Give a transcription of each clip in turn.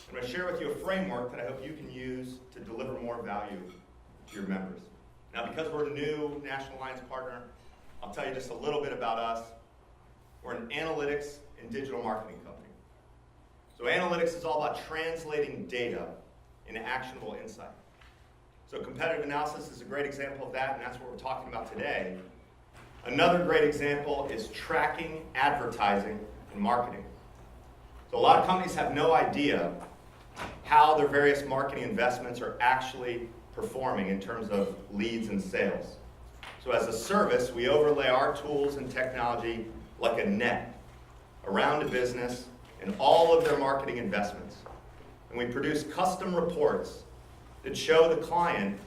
I'm going to share with you a framework that I hope you can use to deliver more value to your members. Now, because we're a new National Alliance partner, I'll tell you just a little bit about us. We're an analytics and digital marketing company. So analytics is all about translating data into actionable insight. So competitive analysis is a great example of that, and that's what we're talking about today. Another great example is tracking advertising and marketing. So a lot of companies have no idea how their various marketing investments are actually performing in terms of leads and sales. So as a service, we overlay our tools and technology like a net around a business and all of their marketing investments. And we produce custom reports that show the client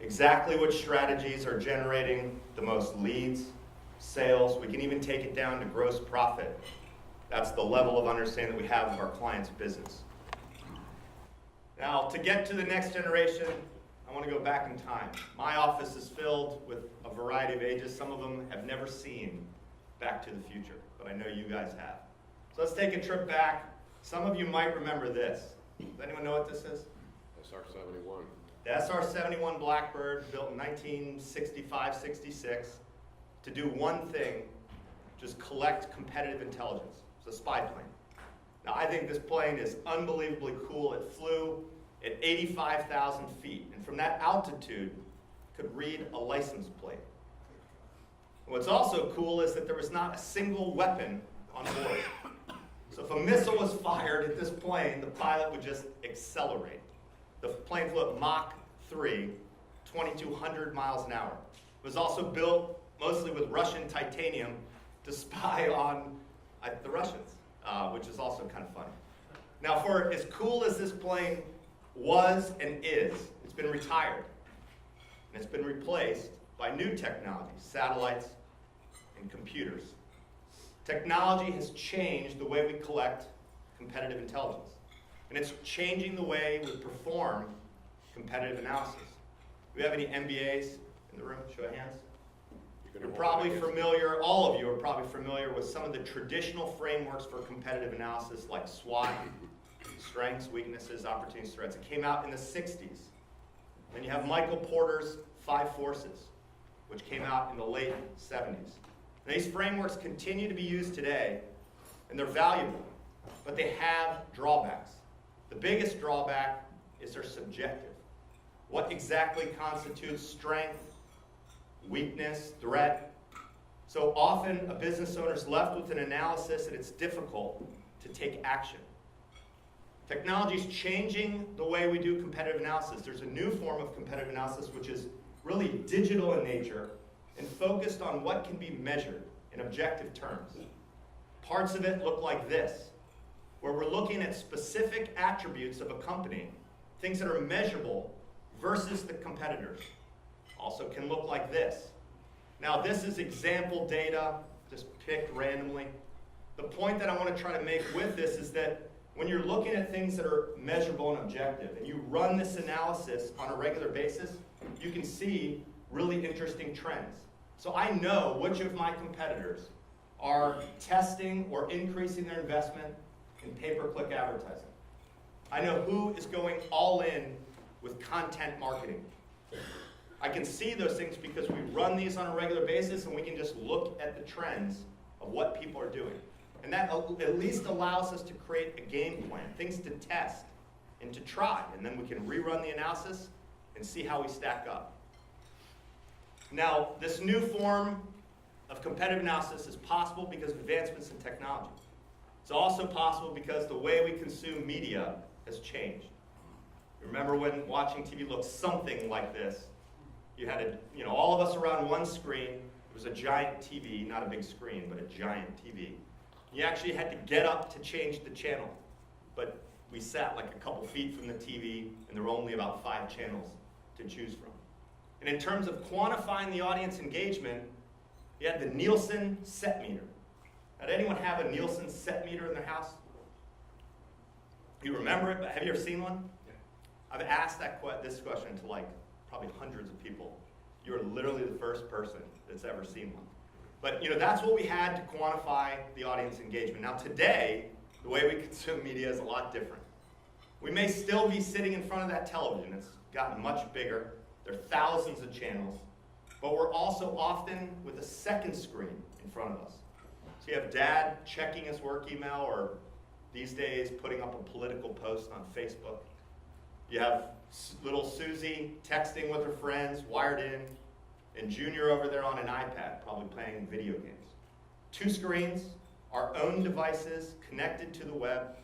exactly which strategies are generating the most leads, sales. We can even take it down to gross profit. That's the level of understanding that we have of our client's business. Now, to get to the next generation, I want to go back in time. My office is filled with a variety of ages. Some of them have never seen Back to the Future, but I know you guys have. So let's take a trip back. Some of you might remember this. Does anyone know what this is? SR-71. The SR-71 Blackbird, built in 1965-66, to do one thing, just collect competitive intelligence. It's a spy plane. Now, I think this plane is unbelievably cool. It flew at 85,000 feet, and from that altitude, could read a license plate. What's also cool is that there was not a single weapon on board. So if a missile was fired at this plane, the pilot would just accelerate. The plane flew at Mach 3, 2,200 miles an hour. It was also built mostly with Russian titanium to spy on the Russians, which is also kind of funny. Now, for as cool as this plane was and is, it's been retired. And it's been replaced by new technology, satellites and computers. Technology has changed the way we collect competitive intelligence. And it's changing the way we perform competitive analysis. Do we have any MBAs in the room? Show of hands. You're probably familiar, all of you are probably familiar with some of the traditional frameworks for competitive analysis like SWOT, strengths, weaknesses, opportunities, threats. It came out in the 60s. Then you have Michael Porter's 5 Forces, which came out in the late 70s. Now, these frameworks continue to be used today, and they're valuable, but they have drawbacks. The biggest drawback is they're subjective. What exactly constitutes strength, weakness, threat? So often a business owner is left with an analysis and it's difficult to take action. Technology is changing the way we do competitive analysis. There's a new form of competitive analysis which is really digital in nature and focused on what can be measured in objective terms. Parts of it look like this, where we're looking at specific attributes of a company, things that are measurable versus the competitors. Also can look like this. Now, this is example data, just picked randomly. The point that I want to try to make with this is that when you're looking at things that are measurable and objective, and you run this analysis on a regular basis, you can see really interesting trends. So I know which of my competitors are testing or increasing their investment in pay-per-click advertising. I know who is going all in with content marketing. I can see those things because we run these on a regular basis and we can just look at the trends of what people are doing. And that at least allows us to create a game plan, things to test and to try. And then we can rerun the analysis and see how we stack up. Now, this new form of competitive analysis is possible because of advancements in technology. It's also possible because the way we consume media has changed. Remember when watching TV looked something like this? You had all of us around one screen. It was a giant TV, not a big screen, but a giant TV. You actually had to get up to change the channel. But we sat like a couple feet from the TV, and there were only about 5 channels to choose from. And in terms of quantifying the audience engagement, you had the Nielsen set meter. Now, did anyone have a Nielsen set meter in their house? You remember it, but have you ever seen one? Yeah. I've asked this question to probably hundreds of people. You're literally the first person that's ever seen one. But that's what we had to quantify the audience engagement. Now today, the way we consume media is a lot different. We may still be sitting in front of that television. It's gotten much bigger. There are thousands of channels. But we're also often with a second screen in front of us. So you have dad checking his work email, or these days putting up a political post on Facebook. You have little Susie texting with her friends, wired in, and Junior over there on an iPad, probably playing video games. Two screens, our own devices connected to the web.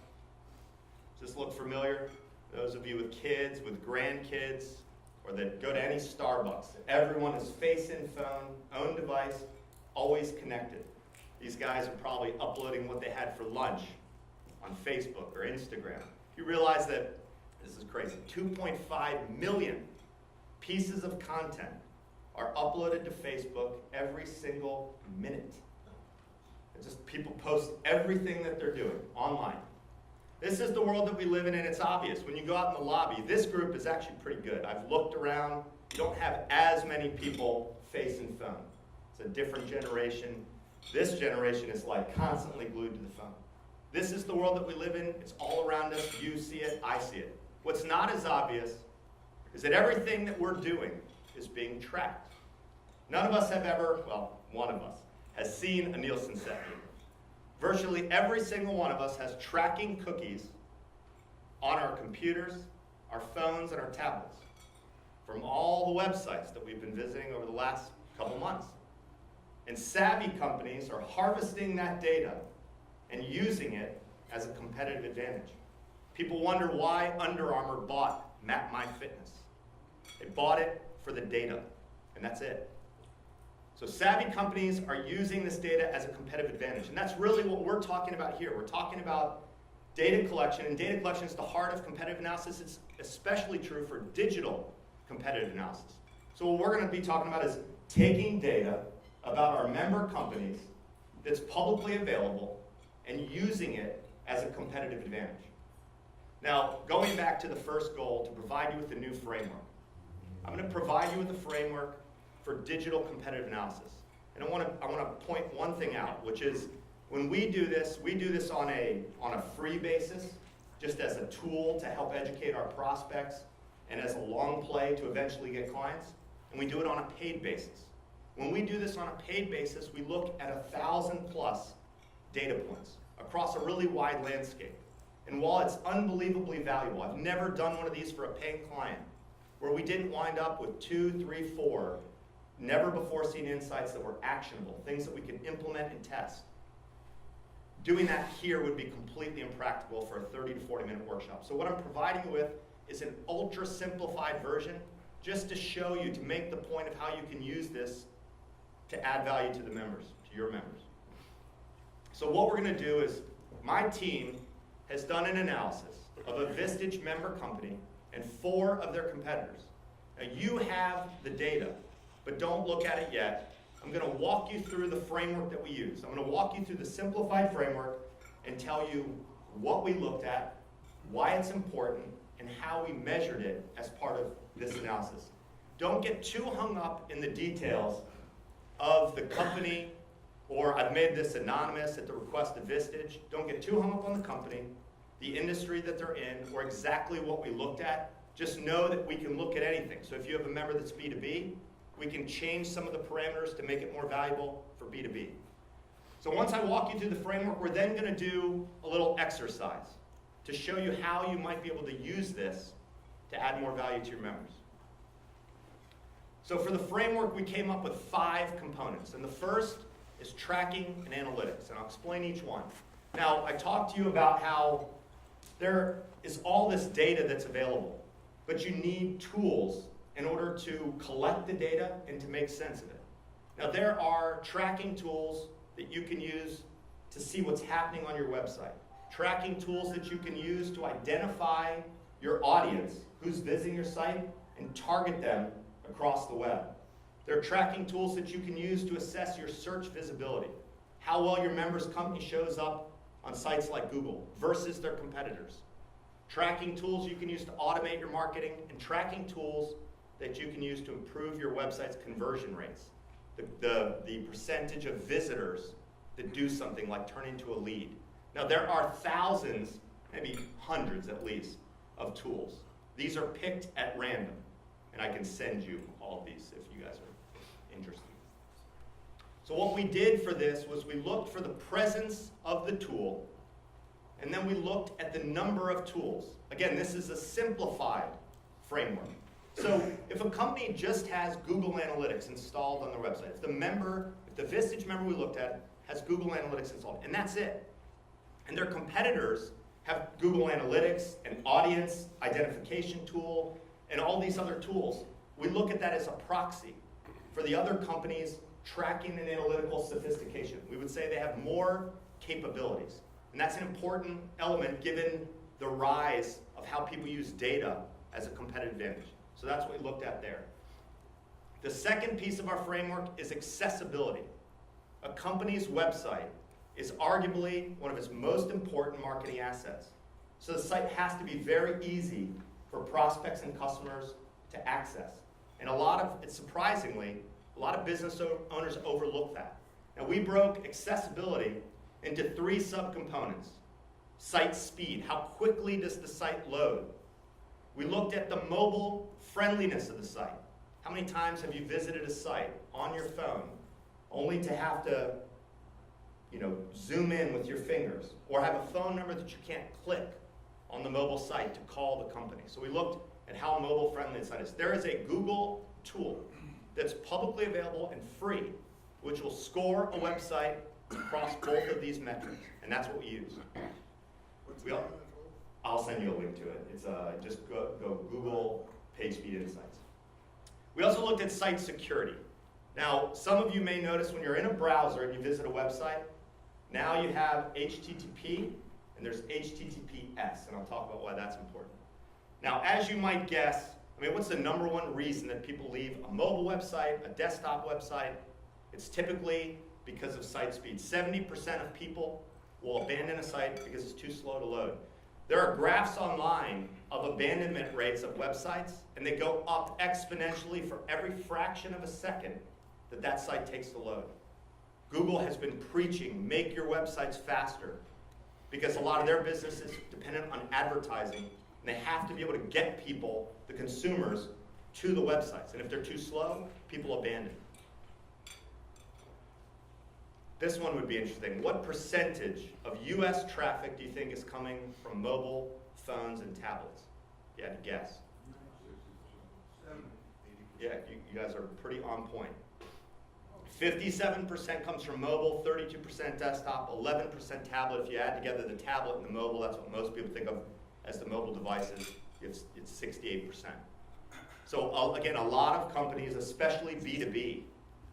Does this look familiar? Those of you with kids, with grandkids, or that go to any Starbucks, everyone is face in phone, own device, always connected. These guys are probably uploading what they had for lunch on Facebook or Instagram. You realize that, this is crazy, 2.5 million pieces of content are uploaded to Facebook every single minute. It's just people post everything that they're doing online. This is the world that we live in, and it's obvious. When you go out in the lobby, this group is actually pretty good. I've looked around. You don't have as many people face and phone. It's a different generation. This generation is like constantly glued to the phone. This is the world that we live in. It's all around us. You see it, I see it. What's not as obvious is that everything that we're doing is being tracked. None of us have ever, well, one of us, has seen a Nielsen set meeting. Virtually every single one of us has tracking cookies on our computers, our phones, and our tablets from all the websites that we've been visiting over the last couple months. And savvy companies are harvesting that data and using it as a competitive advantage. People wonder why Under Armour bought MapMyFitness. They bought it for the data, and that's it. So savvy companies are using this data as a competitive advantage, and that's really what we're talking about here. We're talking about data collection, and data collection is the heart of competitive analysis. It's especially true for digital competitive analysis. So what we're going to be talking about is taking data about our member companies that's publicly available and using it as a competitive advantage. Now, going back to the first goal, to provide you with a new framework. I'm going to provide you with a framework for digital competitive analysis. And I want to point one thing out, which is when we do this on a free basis, just as a tool to help educate our prospects and as a long play to eventually get clients, and we do it on a paid basis. When we do this on a paid basis, we look at 1,000+ data points across a really wide landscape. And while it's unbelievably valuable, I've never done one of these for a paying client where we didn't wind up with 2, 3, 4 never before seen insights that were actionable, things that we can implement and test. Doing that here would be completely impractical for a 30 to 40 minute workshop. So what I'm providing you with is an ultra simplified version just to show you, to make the point of how you can use this to add value to the members, to your members. So what we're going to do is, my team has done an analysis of a Vistage member company and 4 of their competitors. Now you have the data, but don't look at it yet. I'm going to walk you through the framework that we use. I'm going to walk you through the simplified framework and tell you what we looked at, why it's important, and how we measured it as part of this analysis. Don't get too hung up in the details of the company, or I've made this anonymous at the request of Vistage. Don't get too hung up on the company, the industry that they're in, or exactly what we looked at. Just know that we can look at anything. So if you have a member that's B2B, we can change some of the parameters to make it more valuable for B2B. So once I walk you through the framework, we're then going to do a little exercise to show you how you might be able to use this to add more value to your members. So for the framework, we came up with 5 components. And the first is tracking and analytics. And I'll explain each one. Now, I talked to you about how there is all this data that's available, but you need tools in order to collect the data and to make sense of it. Now, there are tracking tools that you can use to see what's happening on your website. Tracking tools that you can use to identify your audience, who's visiting your site, and target them across the web. There are tracking tools that you can use to assess your search visibility, how well your members' company shows up on sites like Google versus their competitors. Tracking tools you can use to automate your marketing, and tracking tools that you can use to improve your website's conversion rates, the percentage of visitors that do something like turn into a lead. Now, there are thousands, maybe hundreds at least, of tools. These are picked at random, and I can send you all of these if you guys are interested. So what we did for this was we looked for the presence of the tool, and then we looked at the number of tools. Again, this is a simplified framework. So if a company just has Google Analytics installed on their website, if the Vistage member we looked at has Google Analytics installed, and that's it, and their competitors have Google Analytics, an audience identification tool, and all these other tools, we look at that as a proxy for the other companies tracking and analytical sophistication. We would say they have more capabilities. And that's an important element given the rise of how people use data as a competitive advantage. So that's what we looked at there. The second piece of our framework is accessibility. A company's website is arguably one of its most important marketing assets. So the site has to be very easy for prospects and customers to access. And surprisingly, a lot of business owners overlook that. Now we broke accessibility into 3 subcomponents. Site speed, how quickly does the site load? We looked at the mobile friendliness of the site. How many times have you visited a site on your phone only to have to zoom in with your fingers, or have a phone number that you can't click on the mobile site to call the company? So we looked at how mobile friendly the site is. There is a Google tool that's publicly available and free, which will score a website across both of these metrics, and that's what we use. I'll send you a link to it. It's just go Google PageSpeed Insights. We also looked at site security. Now, some of you may notice when you're in a browser and you visit a website, now you have HTTP and there's HTTPS, and I'll talk about why that's important. Now, as you might guess, what's the number one reason that people leave a mobile website, a desktop website? It's typically because of site speed. 70% of people will abandon a site because it's too slow to load. There are graphs online of abandonment rates of websites, and they go up exponentially for every fraction of a second that site takes to load. Google has been preaching, make your websites faster, because a lot of their business is dependent on advertising, and they have to be able to get people, the consumers, to the websites. And if they're too slow, people abandon. This one would be interesting. What percentage of US traffic do you think is coming from mobile phones and tablets? You had to guess. Yeah, you guys are pretty on point. 57% comes from mobile, 32% desktop, 11% tablet. If you add together the tablet and the mobile, that's what most people think of as the mobile devices. It's 68%. So again, a lot of companies, especially B2B,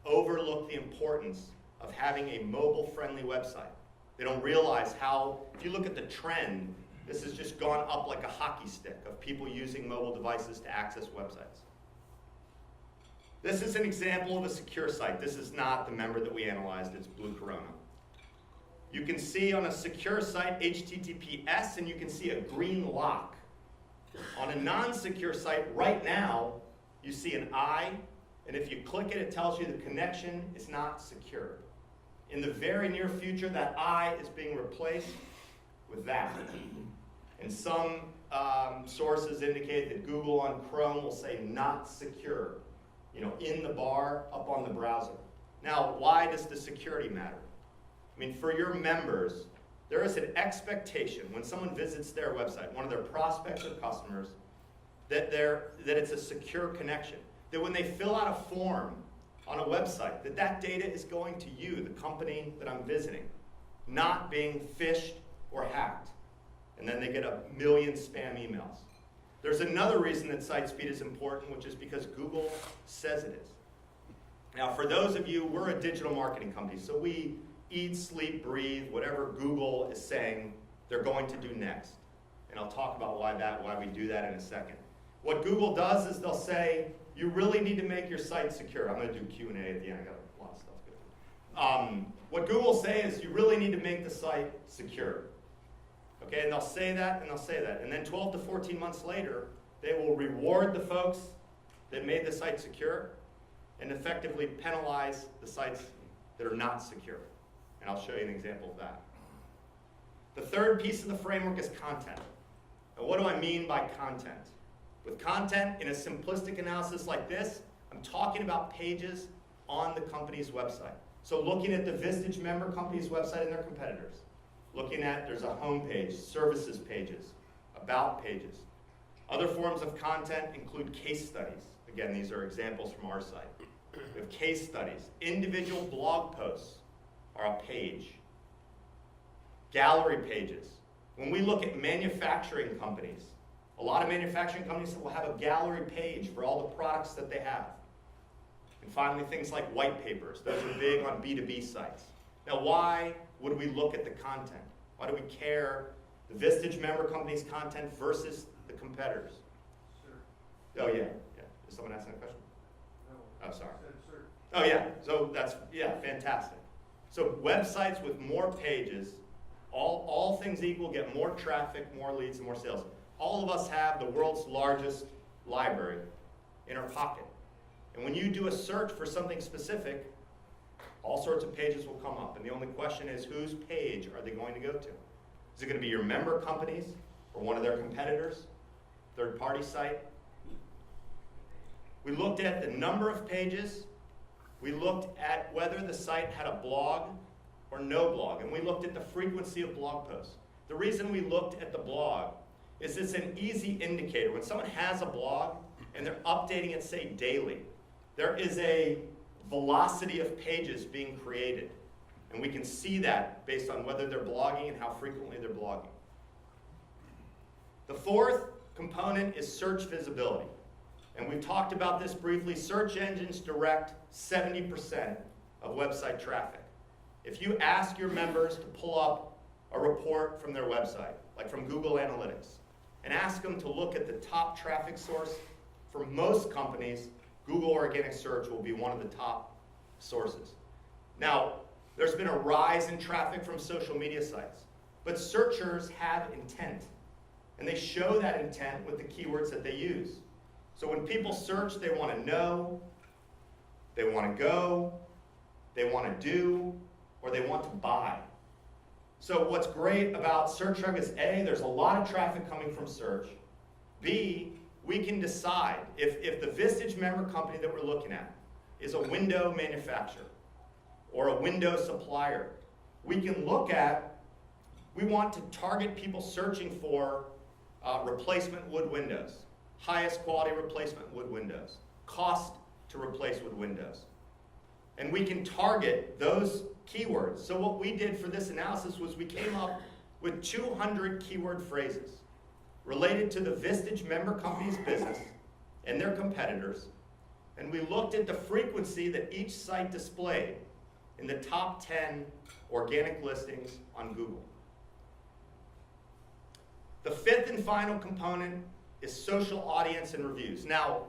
overlook the importance of having a mobile-friendly website. They don't realize how, if you look at the trend, this has just gone up like a hockey stick of people using mobile devices to access websites. This is an example of a secure site. This is not the member that we analyzed, it's Blue Corona. You can see on a secure site HTTPS, and you can see a green lock. On a non-secure site, right now, you see an I, and if you click it, it tells you the connection is not secure. In the very near future, that I is being replaced with that. And some sources indicate that Google on Chrome will say not secure, in the bar up on the browser. Now, why does the security matter? For your members, there is an expectation when someone visits their website, one of their prospects or customers, that it's a secure connection. That when they fill out a form on a website, that data is going to you, the company that I'm visiting, not being phished or hacked. And then they get 1 million spam emails. There's another reason that site speed is important, which is because Google says it is. Now, for those of you, we're a digital marketing company, so we eat, sleep, breathe, whatever Google is saying they're going to do next. And I'll talk about why we do that in a second. What Google does is they'll say, you really need to make your site secure. I'm going to do Q&A at the end. I got a lot of stuff good. What Google say is you really need to make the site secure. Okay, and they'll say that, and they'll say that. And then 12 to 14 months later, they will reward the folks that made the site secure and effectively penalize the sites that are not secure. And I'll show you an example of that. The third piece of the framework is content. Now, what do I mean by content? With content, in a simplistic analysis like this, I'm talking about pages on the company's website. So looking at the Vistage member company's website and their competitors. Looking at, there's a home page, services pages, about pages. Other forms of content include case studies. Again, these are examples from our site. We have case studies. Individual blog posts are a page. Gallery pages. When we look at manufacturing companies, a lot of manufacturing companies will have a gallery page for all the products that they have. And finally, things like white papers. Those are big on B2B sites. Now, why would we look at the content? Why do we care the Vistage member company's content versus the competitors? Sure. Oh, yeah. Is someone asking a question? No. Oh, sorry. Sure. Oh, yeah. So that's, fantastic. So websites with more pages, all things equal, get more traffic, more leads, and more sales. All of us have the world's largest library in our pocket. And when you do a search for something specific, all sorts of pages will come up. And the only question is, whose page are they going to go to? Is it going to be your member companies or one of their competitors, third-party site? We looked at the number of pages. We looked at whether the site had a blog or no blog. And we looked at the frequency of blog posts. The reason we looked at the blog is it's an easy indicator. When someone has a blog and they're updating it, say, daily, there is a velocity of pages being created. And we can see that based on whether they're blogging and how frequently they're blogging. The fourth component is search visibility. And we've talked about this briefly. Search engines direct 70% of website traffic. If you ask your members to pull up a report from their website, like from Google Analytics, and ask them to look at the top traffic source, for most companies, Google Organic Search will be one of the top sources. Now, there's been a rise in traffic from social media sites, but searchers have intent, and they show that intent with the keywords that they use. So when people search, they want to know, they want to go, they want to do, or they want to buy. So what's great about search traffic is A, there's a lot of traffic coming from search. B, we can decide if the Vistage member company that we're looking at is a window manufacturer or a window supplier. We can look at, we want to target people searching for replacement wood windows, highest quality replacement wood windows, cost to replace wood windows. And we can target those keywords. So what we did for this analysis was we came up with 200 keyword phrases related to the Vistage member company's business and their competitors, and we looked at the frequency that each site displayed in the top 10 organic listings on Google. The fifth and final component is social audience and reviews. Now,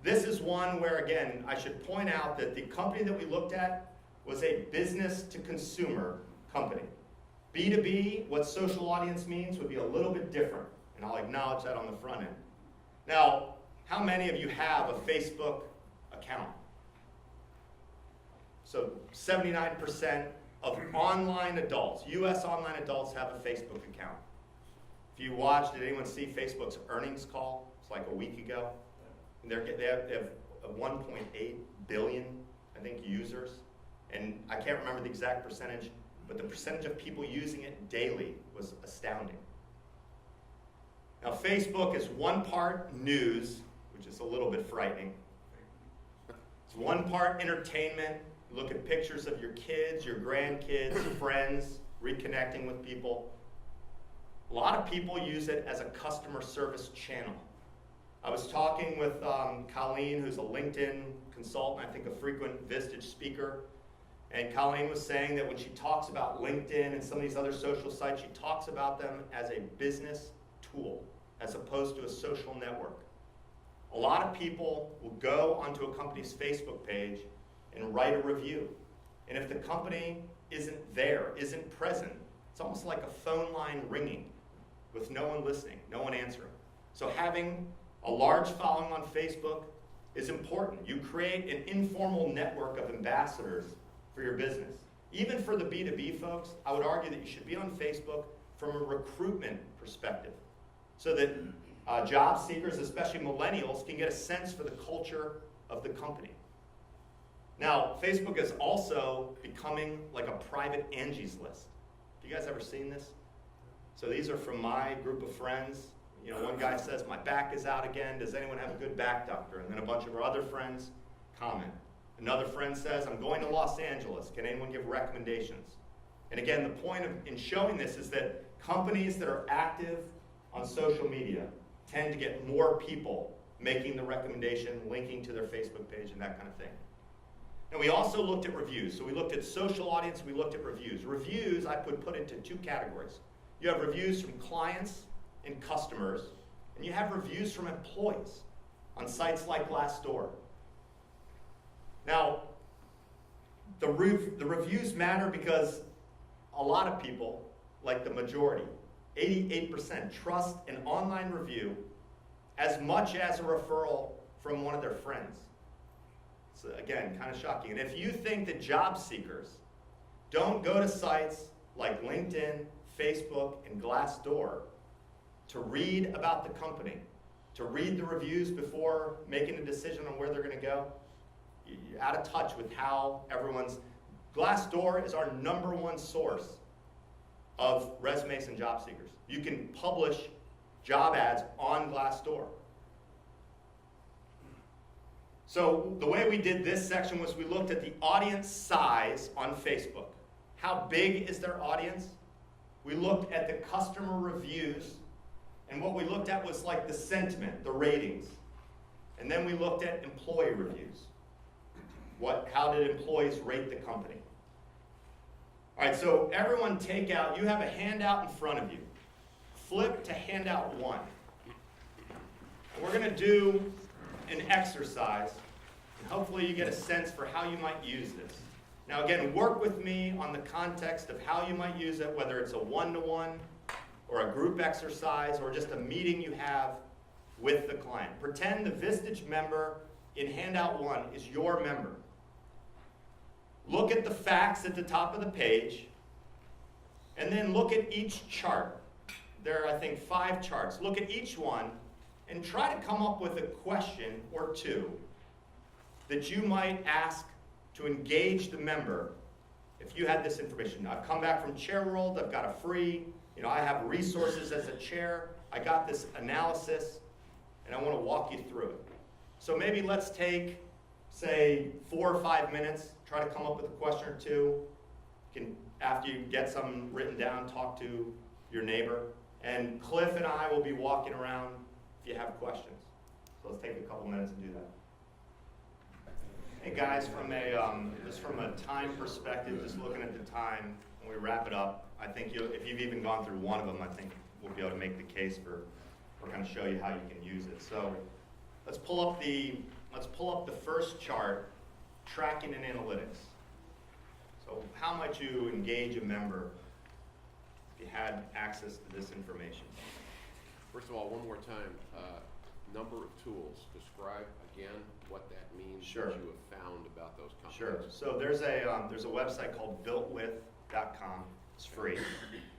this is one where, again, I should point out that the company that we looked at was a business-to-consumer company. B2B, what social audience means, would be a little bit different, and I'll acknowledge that on the front end. Now, how many of you have a Facebook account? So 79% of online adults, US online adults, have a Facebook account. If you watched, did anyone see Facebook's earnings call? It's like a week ago. And they have 1.8 billion, I think, users. And I can't remember the exact percentage, but the percentage of people using it daily was astounding. Now, Facebook is one part news, which is a little bit frightening. It's one part entertainment. You look at pictures of your kids, your grandkids, friends, reconnecting with people. A lot of people use it as a customer service channel. I was talking with Colleen, who's a LinkedIn consultant, I think a frequent Vistage speaker, and Colleen was saying that when she talks about LinkedIn and some of these other social sites, she talks about them as a business tool as opposed to a social network. A lot of people will go onto a company's Facebook page and write a review. And if the company isn't there, isn't present, it's almost like a phone line ringing with no one listening, no one answering. So having a large following on Facebook is important. You create an informal network of ambassadors for your business. Even for the B2B folks, I would argue that you should be on Facebook from a recruitment perspective. so that job seekers, especially millennials, can get a sense for the culture of the company. Now, Facebook is also becoming like a private Angie's List. Have you guys ever seen this? So these are from my group of friends. You know, one guy says, my back is out again. Does anyone have a good back doctor? And then a bunch of our other friends comment. Another friend says, I'm going to Los Angeles. Can anyone give recommendations? And again, the point in showing this is that companies that are active on social media tend to get more people making the recommendation, linking to their Facebook page, and that kind of thing. And we also looked at reviews. So we looked at social audience, we looked at reviews. Reviews I put into two categories. You have reviews from clients and customers, and you have reviews from employees on sites like Glassdoor. Now, the reviews matter because a lot of people, like the majority, 88%, trust an online review as much as a referral from one of their friends. So again, kind of shocking. And if you think that job seekers don't go to sites like LinkedIn, Facebook, and Glassdoor to read about the company, to read the reviews before making a decision on where they're going to go, you're out of touch with how everyone's... Glassdoor is our #1 source of resumes and job seekers. You can publish job ads on Glassdoor. So the way we did this section was we looked at the audience size on Facebook. How big is their audience? We looked at the customer reviews, and what we looked at was like the sentiment, the ratings. And then we looked at employee reviews. How did employees rate the company? All right, so everyone take out, you have a handout in front of you. Flip to handout 1. And we're going to do an exercise, and hopefully you get a sense for how you might use this. Now again, work with me on the context of how you might use it, whether it's a one-to-one or a group exercise or just a meeting you have with the client. Pretend the Vistage member in handout 1 is your member. Look at the facts at the top of the page, and then look at each chart. There are, I think, 5 charts. Look at each one and try to come up with a question or two that you might ask to engage the member if you had this information. I've come back from Chair World. I've got a free, I have resources as a chair. I got this analysis, and I want to walk you through it. So maybe let's take, say, 4 or 5 minutes, try to come up with a question or two. You can, after you get some written down, talk to your neighbor. And Cliff and I will be walking around if you have questions. So let's take a couple minutes and do that. Hey guys, just from a time perspective, just looking at the time, when we wrap it up, I think if you've even gone through one of them, I think we'll be able to make the case for, or kind of show you how you can use it. So let's pull up the first chart, tracking and analytics. So how might you engage a member if you had access to this information? First of all, one more time, number of tools. Describe again what that means. Sure. What you have found about those companies. Sure. So there's a website called builtwith.com. It's free.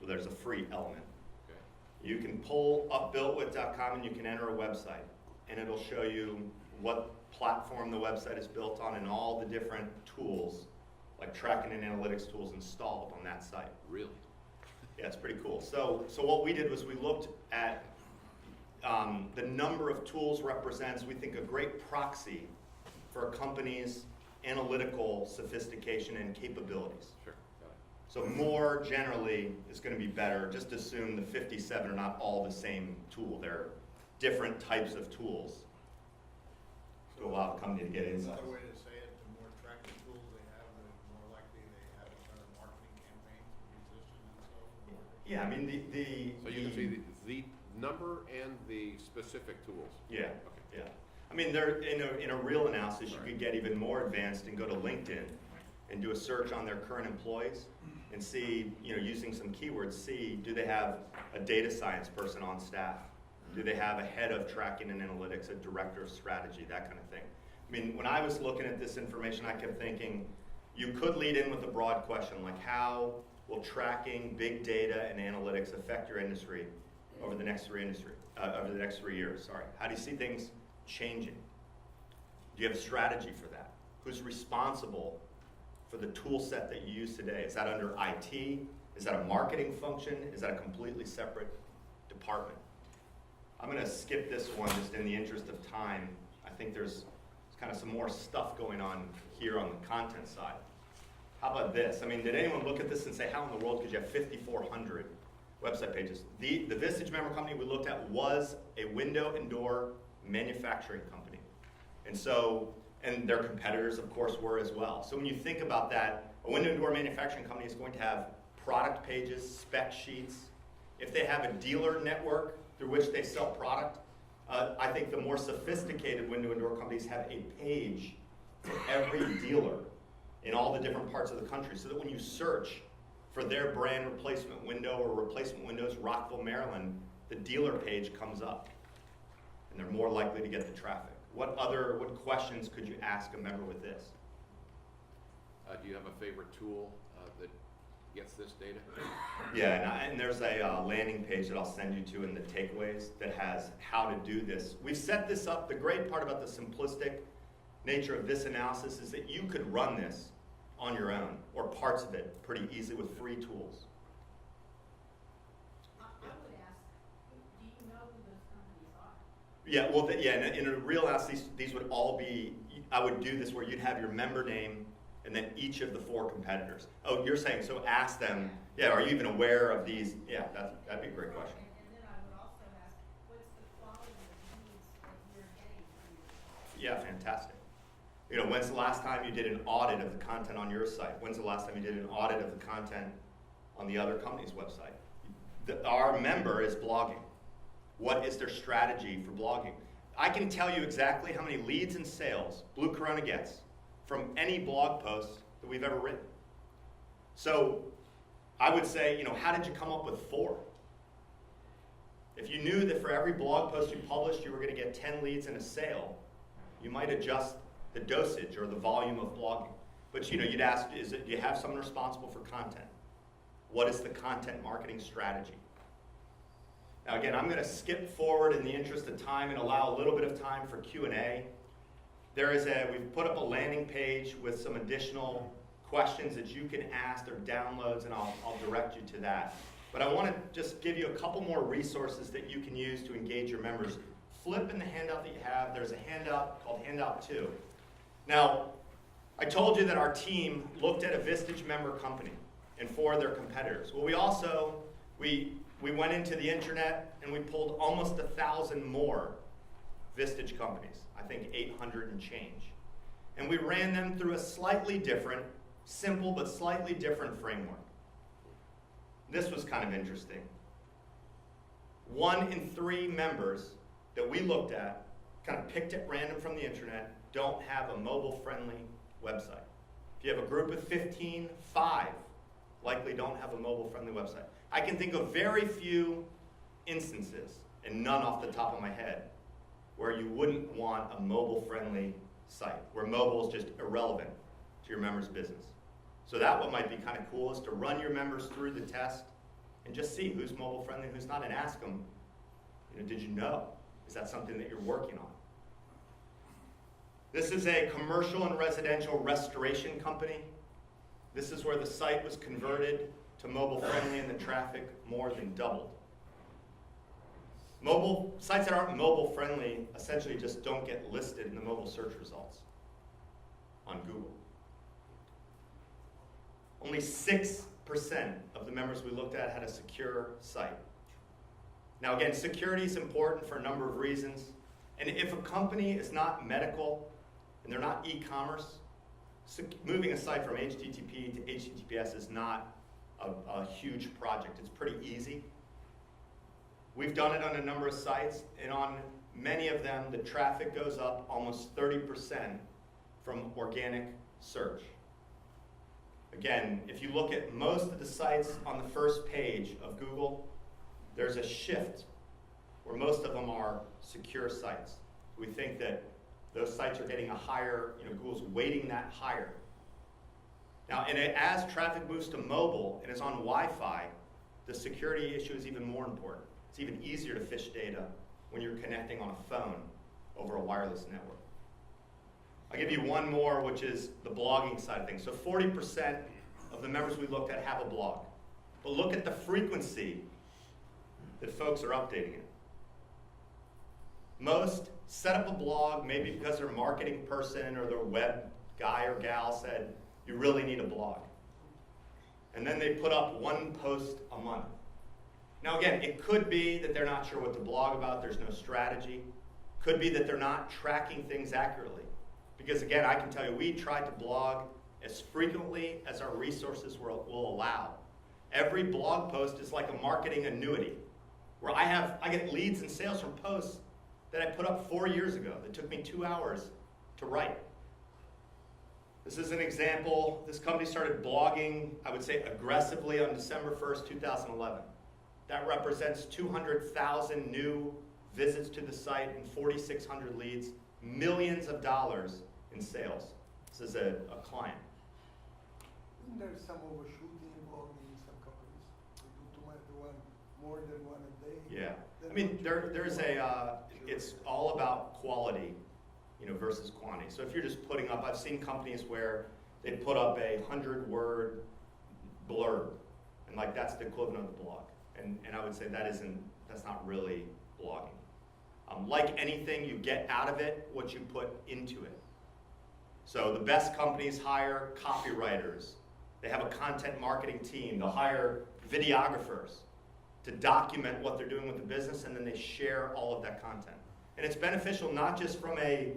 Well, there's a free element. Okay. You can pull up builtwith.com and you can enter a website, and it'll show you what platform the website is built on and all the different tools, like tracking and analytics tools installed on that site. Really? Yeah, it's pretty cool. So what we did was we looked at the number of tools represents, we think, a great proxy for a company's analytical sophistication and capabilities. Sure. Got it. So more generally is going to be better. Just assume the 57 are not all the same tool. They're different types of tools to allow the company to get insights. Another way to say it, the more attractive tools they have, the more likely they have a better marketing campaign for musicians and so forth. Yeah, I mean So you can see the number and the specific tools. Yeah, Okay. yeah. I mean, they're in a real analysis, you could get even more advanced and go to LinkedIn and do a search on their current employees and see, using some keywords, see, do they have a data science person on staff? Do they have a head of tracking and analytics, a director of strategy, that kind of thing? I mean, when I was looking at this information, I kept thinking, you could lead in with a broad question, like how will tracking, big data, and analytics affect your industry over the next 3 years? over the next 3 years? Sorry. How do you see things changing? Do you have a strategy for that? Who's responsible for the tool set that you use today? Is that under IT? Is that a marketing function? Is that a completely separate department? I'm going to skip this one just in the interest of time. I think there's kind of some more stuff going on here on the content side. How about this? I mean, did anyone look at this and say, how in the world could you have 5,400 website pages? The Vistage member company we looked at was a window and door manufacturing company. And so, and their competitors, of course, were as well. So when you think about that, a window and door manufacturing company is going to have product pages, spec sheets. If they have a dealer network through which they sell product, I think the more sophisticated window and door companies have a page for every dealer in all the different parts of the country, so that when you search for their brand replacement window or replacement windows, Rockville, Maryland, the dealer page comes up, and they're more likely to get the traffic. What questions could you ask a member with this? Do you have a favorite tool that gets this data? Yeah, and there's a landing page that I'll send you to in the takeaways that has how to do this. We've set this up. The great part about the simplistic nature of this analysis is that you could run this on your own, or parts of it, pretty easily with free tools. I would ask, do you know who those companies are? Yeah, well, in a real analysis, these would all be, I would do this where you'd have your member name and then each of the 4 competitors. Oh, you're saying, so ask them, yeah, are you even aware of these? Yeah, that'd be a great question. And then I would also ask, what's the quality of leads that you're getting from your Yeah, fantastic. You know, when's the last time you did an audit of the content on your site? When's the last time you did an audit of the content on the other company's website? Our member is blogging. What is their strategy for blogging? I can tell you exactly how many leads and sales Blue Corona gets from any blog post that we've ever written. So I would say, you know, how did you come up with 4? If you knew that for every blog post you published, you were going to get 10 leads and a sale, you might adjust the dosage or the volume of blogging. But you know, you'd ask, do you have someone responsible for content? What is the content marketing strategy? Now again, I'm going to skip forward in the interest of time and allow a little bit of time for Q&A. We've put up a landing page with some additional questions that you can ask or downloads, and I'll direct you to that. But I want to just give you a couple more resources that you can use to engage your members. Flip in the handout that you have. There's a handout called Handout 2. Now, I told you that our team looked at a Vistage member company and 4 of their competitors. Well, we went into the internet and we pulled almost 1,000 more Vistage companies. I think 800 and change. And we ran them through a slightly different, simple but slightly different framework. This was kind of interesting. 1 in 3 members that we looked at, kind of picked at random from the internet, don't have a mobile-friendly website. If you have a group of 15, 5 likely don't have a mobile-friendly website. I can think of very few instances, and none off the top of my head, where you wouldn't want a mobile-friendly site, where mobile is just irrelevant to your members' business. So that what might be kind of cool is to run your members through the test and just see who's mobile-friendly and who's not, and ask them, you know, did you know? Is that something that you're working on? This is a commercial and residential restoration company. This is where the site was converted to mobile-friendly and the traffic more than doubled. Sites that aren't mobile-friendly essentially just don't get listed in the mobile search results on Google. Only 6% of the members we looked at had a secure site. Now again, security is important for a number of reasons. And if a company is not medical and they're not e-commerce, moving a site from HTTP to HTTPS is not a huge project. It's pretty easy. We've done it on a number of sites, and on many of them, the traffic goes up almost 30% from organic search. Again, if you look at most of the sites on the first page of Google, there's a shift where most of them are secure sites. We think that those sites are getting a higher, Google's weighting that higher. Now, and as traffic moves to mobile and is on Wi-Fi, the security issue is even more important. It's even easier to phish data when you're connecting on a phone over a wireless network. I'll give you one more, which is the blogging side of things. So 40% of the members we looked at have a blog. But look at the frequency that folks are updating it. Most set up a blog maybe because their marketing person or their web guy or gal said, you really need a blog. And then they put up one post a month. Now again, it could be that they're not sure what to blog about, there's no strategy. Could be that they're not tracking things accurately. Because again, I can tell you, we tried to blog as frequently as our resources will allow. Every blog post is like a marketing annuity, where I get leads and sales from posts that I put up 4 years ago that took me 2 hours to write. This is an example. This company started blogging, I would say, aggressively on December 1st, 2011. That represents 200,000 new visits to the site and 4,600 leads, millions of dollars in sales. This is a client. Isn't there some overshooting involved in some companies? They do too much, more than one a day? Yeah. Then I mean, don't you there's do a, it's all about quality, versus quantity. So if you're just putting up, I've seen companies where they put up a 100-word blurb, and like that's the equivalent of the blog. And I would say that's not really blogging. Like anything, you get out of it what you put into it. So the best companies hire copywriters. They have a content marketing team. They'll hire videographers to document what they're doing with the business, and then they share all of that content. And it's beneficial not just from a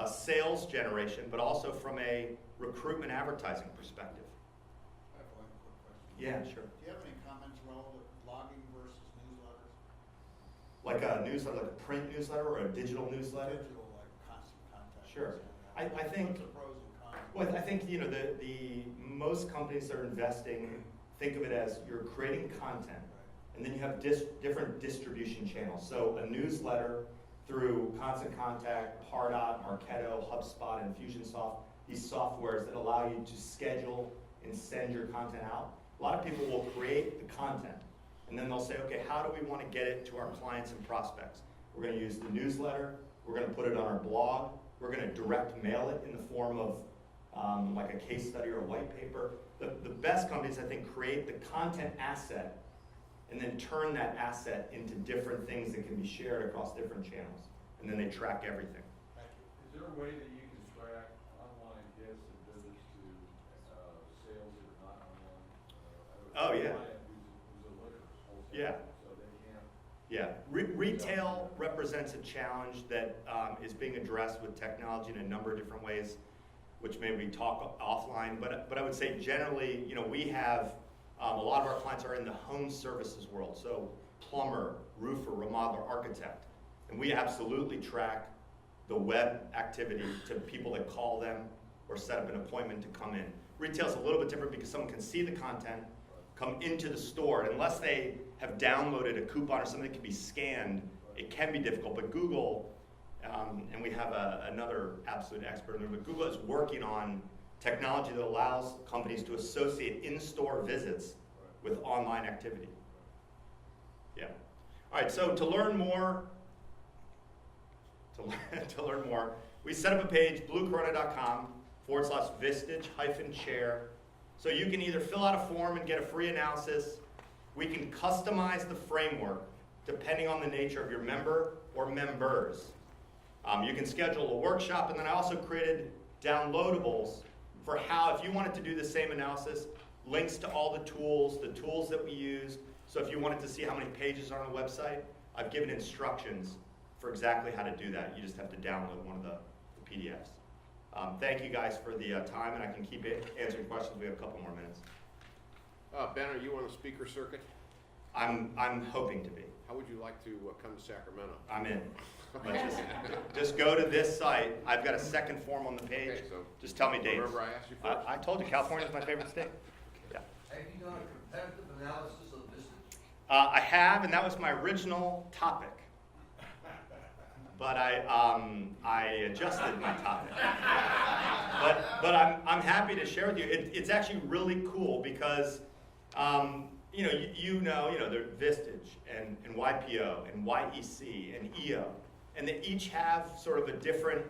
sales generation, but also from a recruitment advertising perspective. I have one quick question. Yeah, sure. Do you have any comments relative to blogging versus newsletters? Like a newsletter, like a print newsletter or a digital newsletter? Digital, like constant contact. Sure. I What's think, the pros and cons? well, I think the most companies that are investing think of it as you're creating content, and then you have different distribution channels. So a newsletter through Constant Contact, Pardot, Marketo, HubSpot, and Infusionsoft, these softwares that allow you to schedule and send your content out. A lot of people will create the content, and then they'll say, okay, how do we want to get it to our clients and prospects? We're going to use the newsletter, we're going to put it on our blog, we're going to direct mail it in the form of like a case study or a white paper. The best companies, I think, create the content asset and then turn that asset into different things that can be shared across different channels. And then they track everything. Thank you. Is there a way that you can track online guests and visits to sales that are not online? Oh, yeah. Who's a liquor wholesaler, Yeah. so they can't. Yeah, retail represents a challenge that is being addressed with technology in a number of different ways, which maybe we talk offline. But I would say generally, we have a lot of our clients are in the home services world, so plumber, roofer, remodeler, architect, and we absolutely track the web activity to people that call them or set up an appointment to come in. Retail's a little bit different because someone can see the content, come into the store, and unless they have downloaded a coupon or something that can be scanned, it can be difficult. But Google, and we have another absolute expert in there, but Google is working on technology that allows companies to associate in-store visits with online activity. Yeah. All right, so to learn more, we set up a page, bluecorona.com/Vistage-chair. So you can either fill out a form and get a free analysis. We can customize the framework depending on the nature of your member or members. You can schedule a workshop, and then I also created downloadables for how, if you wanted to do the same analysis, links to all the tools that we use. So if you wanted to see how many pages are on a website, I've given instructions for exactly how to do that. You just have to download one of the PDFs. Thank you guys for the time, and I can keep answering questions. We have a couple more minutes. Ben, are you on the speaker circuit? I'm hoping to be. How would you like to come to Sacramento? I'm in. But just go to this site. I've got a second form on the page. Okay, so Just tell me dates. remember I asked you first? I told you, California is my favorite state. Yeah. Have you done a competitive analysis of Vistage? I have, and that was my original topic. But I adjusted my topic. But I'm happy to share with you. It's actually really cool because you know, there's Vistage and YPO and YEC and EO, and they each have sort of a different,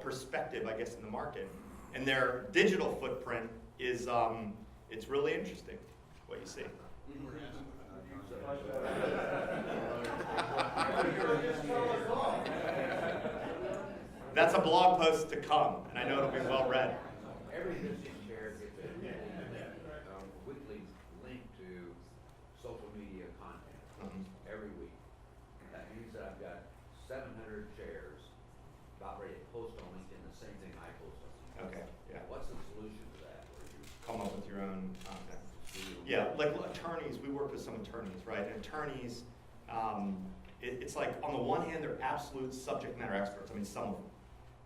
perspective, I guess, in the market. And their digital footprint is, it's really interesting, what you see. That's a blog post to come, and I know it'll be well read. Every Vistage Chair gets a weekly link to social media content every week. That means that I've got 700 chairs about ready to post on LinkedIn, the same thing I post on LinkedIn. Okay, yeah. What's the solution to that? Where you Come up with your own content. see Yeah, like attorneys, we work with some attorneys, right? And attorneys, it's like, on the one hand, they're absolute subject matter experts. I mean, some of them.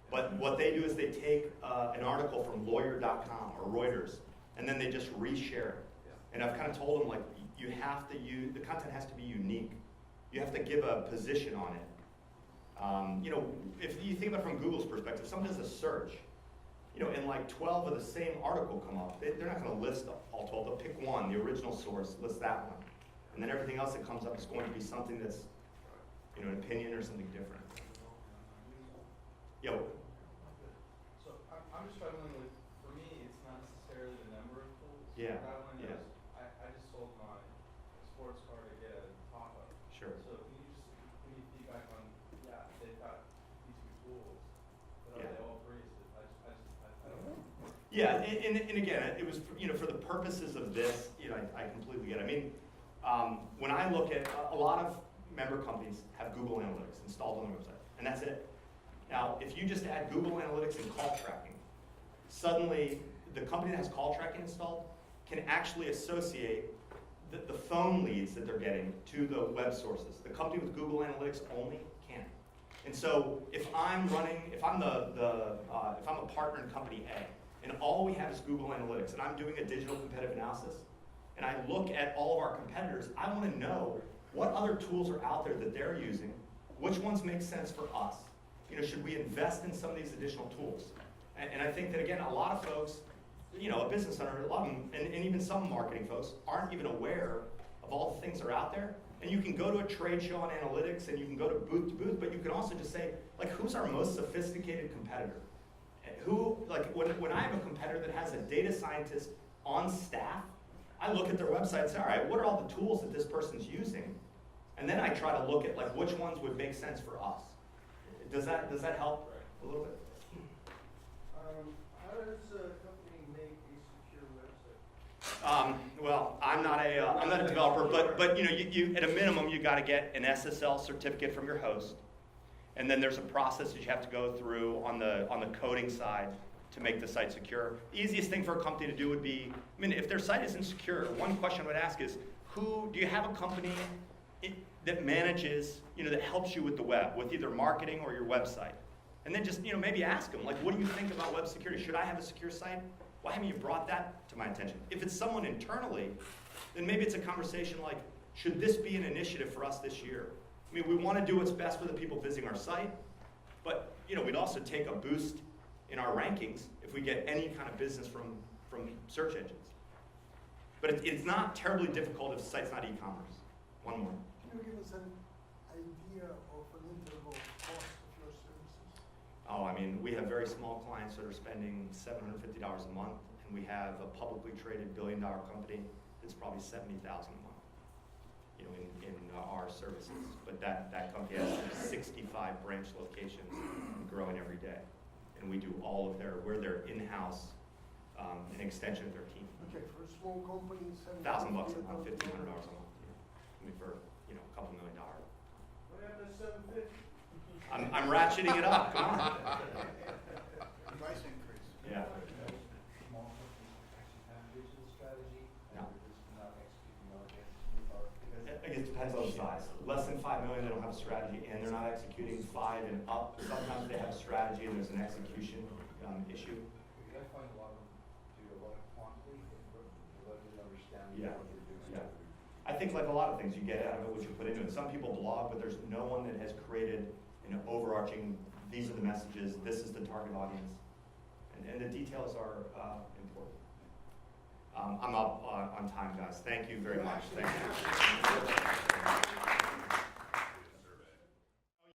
But what they do is they take an article from lawyer.com or Reuters, and then they just reshare it. Yeah. And I've kind of told them, like, you have to use, the content has to be unique. You have to give a position on it. If you think about it from Google's perspective, someone does a search, and like 12 of the same article come up, they're not going to list all 12. They'll pick one, the original source, list that one. And then everything else that comes up is going to be something that's, an opinion or something different. Yeah. So I'm just struggling with, for me, it's not necessarily the number of tools. Yeah, That one yeah. is, I just sold my sports car to get a top-up. Sure. So can you just give me feedback on, yeah, they've got these two tools, but are Yeah. they all free? So I don't know. Yeah, and again, it was, for the purposes of this, I completely get it. I mean, when I look at, a lot of member companies have Google Analytics installed on their website, and that's it. Now, if you just add Google Analytics and call tracking, suddenly the company that has call tracking installed can actually associate the phone leads that they're getting to the web sources. The company with Google Analytics only can't. And so if I'm a partner in company A, and all we have is Google Analytics, and I'm doing a digital competitive analysis, and I look at all of our competitors, I want to know what other tools are out there that they're using, which ones make sense for us. Should we invest in some of these additional tools? And I think that, again, a lot of folks, a business owner, a lot of them, and even some marketing folks, aren't even aware of all the things that are out there. And you can go to a trade show on analytics, and you can go to booth, but you can also just say, like, who's our most sophisticated competitor? When I have a competitor that has a data scientist on staff, I look at their website and say, all right, what are all the tools that this person's using? And then I try to look at, like, which ones would make sense for us. Does that help a little bit? How does a company make a secure website? Well, I'm not a developer, but you at a minimum you got to get an SSL certificate from your host, and then there's a process that you have to go through on the coding side to make the site secure. The easiest thing for a company to do would be, if their site isn't secure, one question I would ask is, do you have a company that manages, that helps you with the web, with either marketing or your website? And then just, maybe ask them, like, what do you think about web security? Should I have a secure site? Why haven't you brought that to my attention? If it's someone internally, then maybe it's a conversation like, should this be an initiative for us this year? We want to do what's best for the people visiting our site, but, we'd also take a boost in our rankings if we get any kind of business from search engines. But it's not terribly difficult if the site's not e-commerce. One more. Can you give us an idea of an interval cost of your services? Oh, we have very small clients that are spending $750 a month, and we have a publicly traded billion-dollar company that's probably $70,000 a month, in our services. But that company has 65 branch locations and growing every day. And we do all of we're their in-house, an extension of their team. Okay, for a small company, $1,000 a month, $1,500 a month. For a couple $1 million. What happened to 750? I'm ratcheting it up. Come on. Price increase. Yeah. Small companies actually have a digital strategy, and No. they're just not executing on it, or because It depends on the size. Less than $5 million, they don't have a strategy, and they're not executing 5 and up. Sometimes they have a strategy, and there's an execution issue. I find a lot of them do a lot of quantity, but let them understand Yeah. what they're doing. Yeah. I think like a lot of things, you get out of it what you put into it. Some people blog, but there's no one that has created an overarching, these are the messages, this is the target audience. And the details are important. I'm up on time, guys. Thank you very much. Thank you.